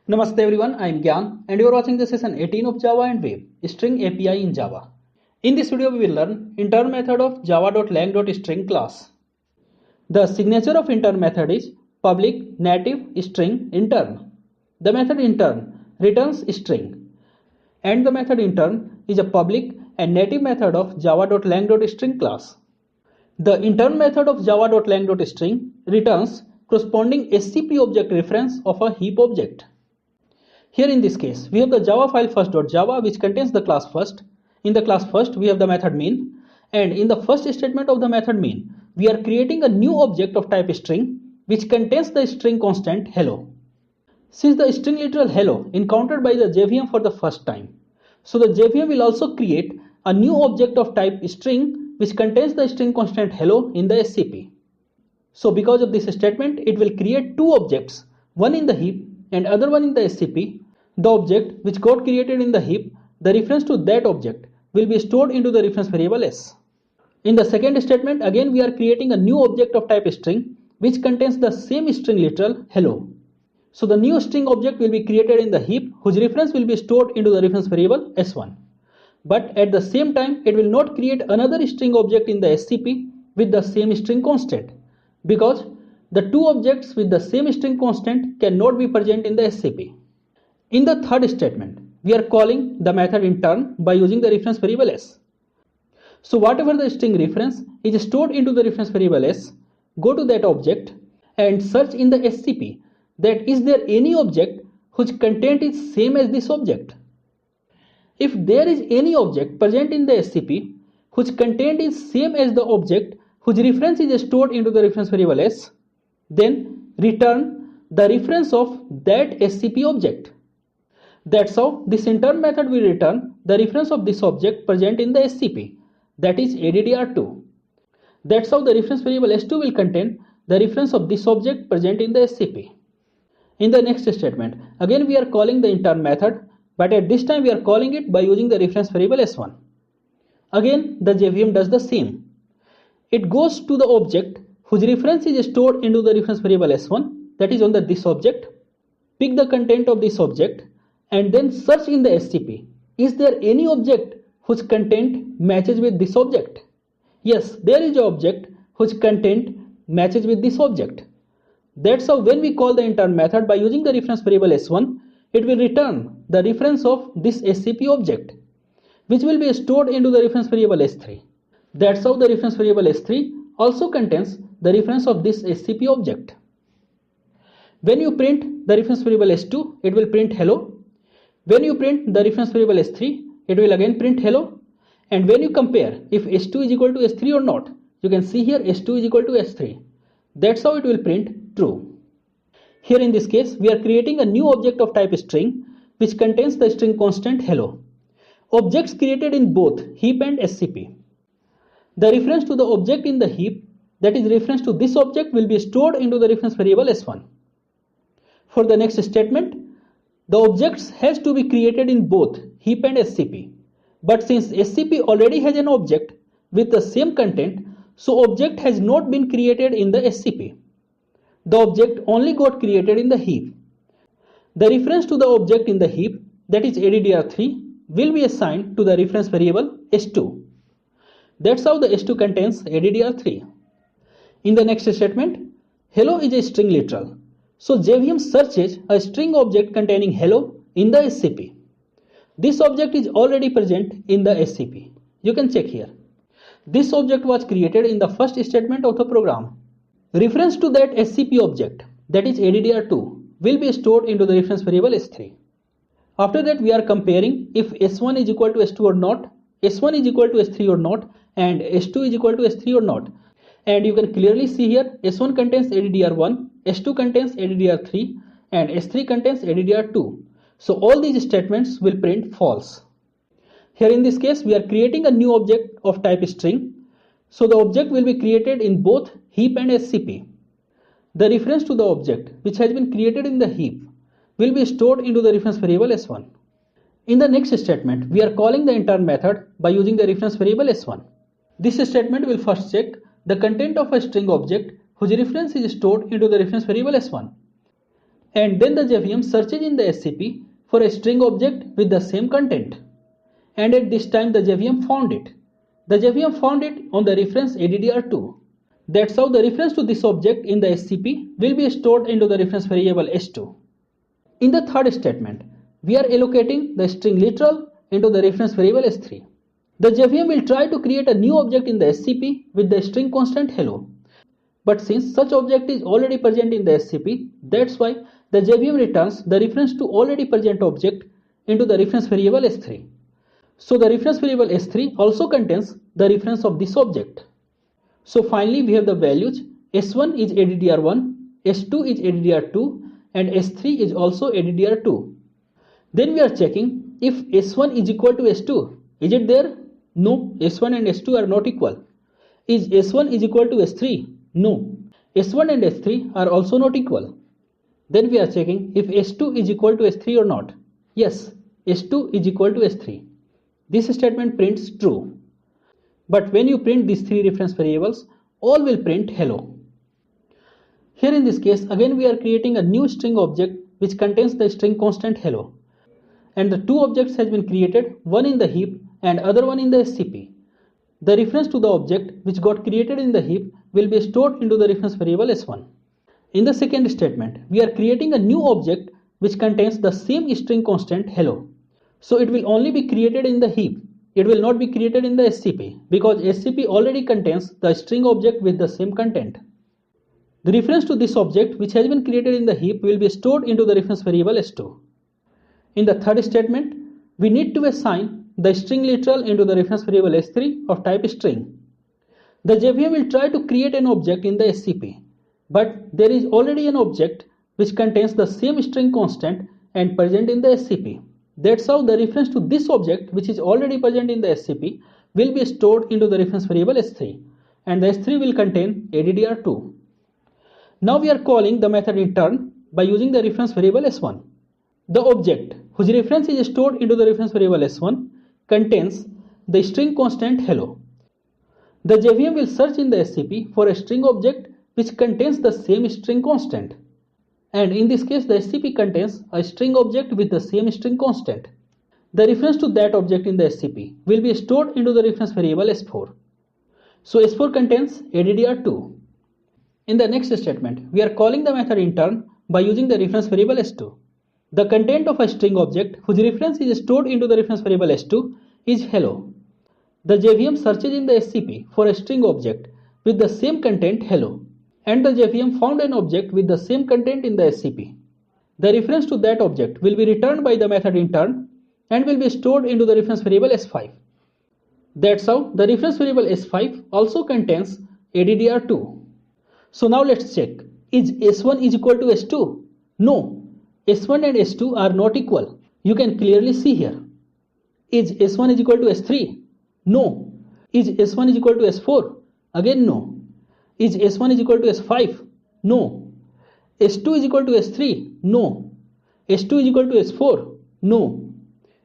Namaste everyone, I am Gyan and you are watching the session 18 of Java and Web, String API in Java. In this video we will learn intern method of java.lang.String class. The signature of intern method is public native string intern. The method intern returns string and the method intern is a public and native method of java.lang.String class. The intern method of java.lang.String returns corresponding SCP object reference of a heap object. Here in this case, we have the java file first.java which contains the class first. In the class first, we have the method main, and in the first statement of the method main, we are creating a new object of type string which contains the string constant hello. Since the string literal hello encountered by the JVM for the first time, so the JVM will also create a new object of type string which contains the string constant hello in the SCP. So because of this statement, it will create two objects, one in the heap and other one in the SCP. The object which got created in the heap, the reference to that object will be stored into the reference variable s. In the second statement, again we are creating a new object of type string which contains the same string literal hello. So the new string object will be created in the heap whose reference will be stored into the reference variable s1. But at the same time, it will not create another string object in the SCP with the same string constant, because the two objects with the same string constant cannot be present in the SCP. In the third statement, we are calling the method intern by using the reference variable s. So whatever the string reference is stored into the reference variable s, go to that object and search in the SCP that is there any object whose content is same as this object. If there is any object present in the SCP whose content is same as the object whose reference is stored into the reference variable s, then return the reference of that SCP object. That's how this intern method will return the reference of this object present in the SCP, that is addr2. That's how the reference variable s2 will contain the reference of this object present in the SCP. In the next statement, again we are calling the intern method, but at this time we are calling it by using the reference variable s1. Again the JVM does the same. It goes to the object whose reference is stored into the reference variable s1, that is on the this object, pick the content of this object and then search in the SCP. Is there any object whose content matches with this object? Yes, there is an object whose content matches with this object. That's how when we call the intern method by using the reference variable s1, it will return the reference of this SCP object, which will be stored into the reference variable s3. That's how the reference variable s3 also contains the reference of this SCP object. When you print the reference variable s2, it will print hello. When you print the reference variable s3, it will again print hello. And when you compare if s2 is equal to s3 or not, you can see here s2 is equal to s3. That's how it will print true. Here in this case, we are creating a new object of type string which contains the string constant hello. Objects created in both heap and SCP. The reference to the object in the heap, that is reference to this object, will be stored into the reference variable s1. For the next statement, the objects has to be created in both heap and SCP. But since SCP already has an object with the same content, so object has not been created in the SCP. The object only got created in the heap. The reference to the object in the heap, that is addr3, will be assigned to the reference variable s2. That's how the s2 contains addr3. In the next statement, hello is a string literal. So JVM searches a string object containing hello in the SCP. This object is already present in the SCP. You can check here. This object was created in the first statement of the program. Reference to that SCP object, that is addr2, will be stored into the reference variable s3. After that we are comparing if s1 is equal to s2 or not, s1 is equal to s3 or not, and s2 is equal to s3 or not. And you can clearly see here s1 contains addr1, s2 contains addr3 and s3 contains addr2. So all these statements will print false. Here in this case we are creating a new object of type string. So the object will be created in both heap and SCP. The reference to the object which has been created in the heap will be stored into the reference variable s1. In the next statement, we are calling the intern method by using the reference variable s1. This statement will first check the content of a string object whose reference is stored into the reference variable s1. And then the JVM searches in the SCP for a string object with the same content. And at this time the JVM found it. The JVM found it on the reference addr2. That's how the reference to this object in the SCP will be stored into the reference variable s2. In the third statement, we are allocating the string literal into the reference variable s3. The JVM will try to create a new object in the SCP with the string constant hello. But since such object is already present in the SCP, that's why the JVM returns the reference to already present object into the reference variable s3. So the reference variable s3 also contains the reference of this object. So finally we have the values s1 is addr1, s2 is addr2 and s3 is also addr2. Then we are checking if s1 is equal to s2. Is it there? No, s1 and s2 are not equal. Is s1 is equal to s3? No, s1 and s3 are also not equal. Then we are checking if s2 is equal to s3 or not. Yes, s2 is equal to s3. This statement prints true. But when you print these three reference variables, all will print hello. Here in this case, again we are creating a new string object which contains the string constant hello. And the two objects has been created, one in the heap and other one in the SCP. The reference to the object which got created in the heap will be stored into the reference variable s1. In the second statement, we are creating a new object which contains the same string constant hello. So it will only be created in the heap. It will not be created in the SCP because SCP already contains the string object with the same content. The reference to this object which has been created in the heap will be stored into the reference variable s2. In the third statement, we need to assign the string literal into the reference variable s3 of type string. The JVM will try to create an object in the SCP, but there is already an object which contains the same string constant and present in the SCP. That's how the reference to this object which is already present in the SCP will be stored into the reference variable s3, and the s3 will contain addr2. Now we are calling the method intern by using the reference variable s1. The object whose reference is stored into the reference variable s1 contains the string constant hello. The JVM will search in the SCP for a string object which contains the same string constant. And in this case, the SCP contains a string object with the same string constant. The reference to that object in the SCP will be stored into the reference variable s4. So s4 contains addr2. In the next statement, we are calling the method intern by using the reference variable s2. The content of a string object whose reference is stored into the reference variable s2 is hello. The JVM searches in the SCP for a string object with the same content hello, and the JVM found an object with the same content in the SCP. The reference to that object will be returned by the method intern and will be stored into the reference variable s5. That's how the reference variable s5 also contains addr2. So now let's check. Is s1 is equal to s2? No, s1 and s2 are not equal. You can clearly see here. Is s1 is equal to s3? No. Is s1 is equal to s4? Again no. Is s1 is equal to s5? No. s2 is equal to s3? No. s2 is equal to s4? No.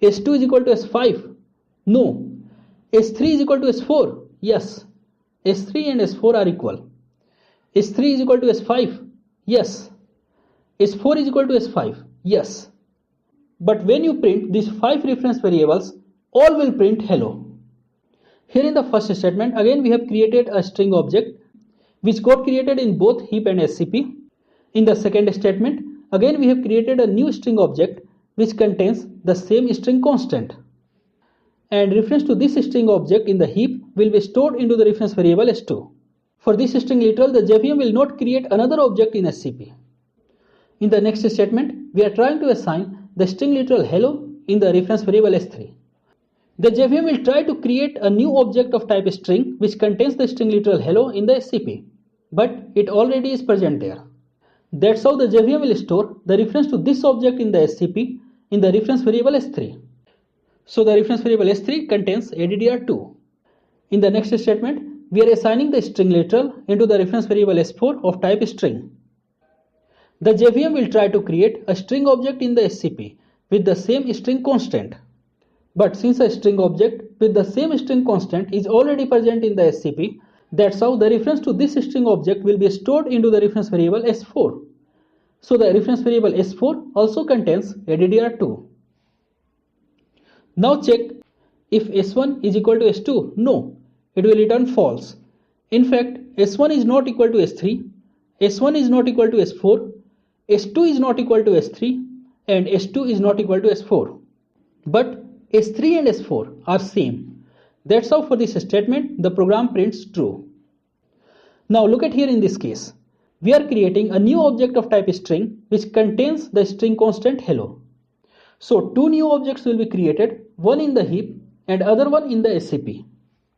s2 is equal to s5? No. s3 is equal to s4? Yes. s3 and s4 are equal. s3 is equal to s5? Yes. s4 is equal to s5? Yes. But when you print these 5 reference variables, all will print hello. Here in the first statement, again we have created a string object which got created in both heap and SCP. In the second statement, again we have created a new string object which contains the same string constant. And reference to this string object in the heap will be stored into the reference variable s2. For this string literal, the JVM will not create another object in SCP. In the next statement, we are trying to assign the string literal hello in the reference variable s3. The JVM will try to create a new object of type string which contains the string literal hello in the SCP, but it already is present there. That's how the JVM will store the reference to this object in the SCP in the reference variable s3. So the reference variable s3 contains addr2. In the next statement, we are assigning the string literal into the reference variable s4 of type string. The JVM will try to create a string object in the SCP with the same string constant. But since a string object with the same string constant is already present in the SCP, that's how the reference to this string object will be stored into the reference variable s4. So the reference variable s4 also contains addr2. Now check if s1 is equal to s2. No, it will return false. In fact, s1 is not equal to s3, s1 is not equal to s4, s2 is not equal to s3, and s2 is not equal to s4. But s3 and s4 are same. That's how for this statement the program prints true. Now look at here in this case. We are creating a new object of type string which contains the string constant hello. So two new objects will be created, one in the heap and other one in the SCP.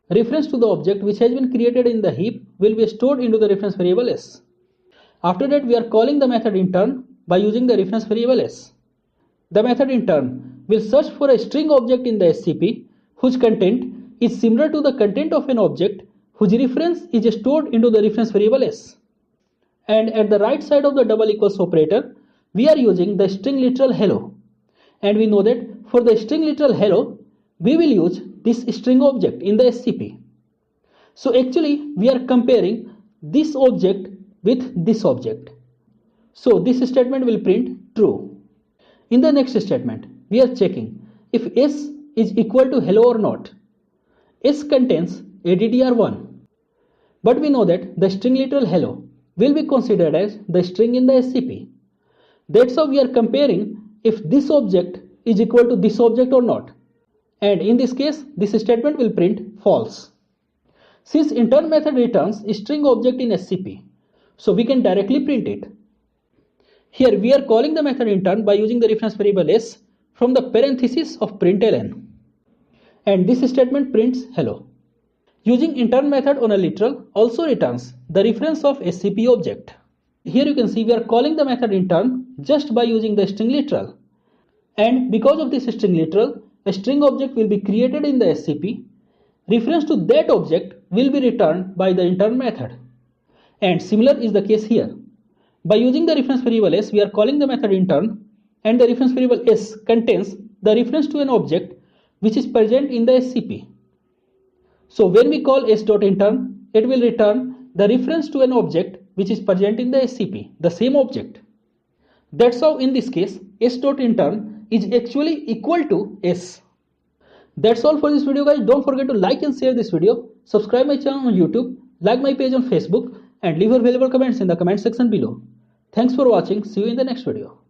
Reference to the object which has been created in the heap will be stored into the reference variable s. After that we are calling the method intern by using the reference variable s. The method intern will search for a string object in the SCP whose content is similar to the content of an object whose reference is stored into the reference variable s. And at the right side of the double equals operator, we are using the string literal hello. And we know that for the string literal hello, we will use this string object in the SCP. So actually, we are comparing this object with this object. So this statement will print true. In the next statement, we are checking if s is equal to hello or not. S contains addr1. But we know that the string literal hello will be considered as the string in the SCP. That's how we are comparing if this object is equal to this object or not. And in this case, this statement will print false. Since intern method returns a string object in SCP, so we can directly print it. Here we are calling the method intern by using the reference variable s from the parenthesis of println. And this statement prints hello. Using intern method on a literal also returns the reference of SCP object. Here you can see we are calling the method intern just by using the string literal. And because of this string literal, a string object will be created in the SCP. Reference to that object will be returned by the intern method. And similar is the case here. By using the reference variable s, we are calling the method intern, and the reference variable s contains the reference to an object which is present in the SCP. So when we call s.intern, it will return the reference to an object which is present in the SCP, the same object. That's how in this case s.intern is actually equal to s. That's all for this video guys. Don't forget to like and share this video, subscribe my channel on YouTube, like my page on Facebook, and leave your valuable comments in the comment section below. Thanks for watching. See you in the next video.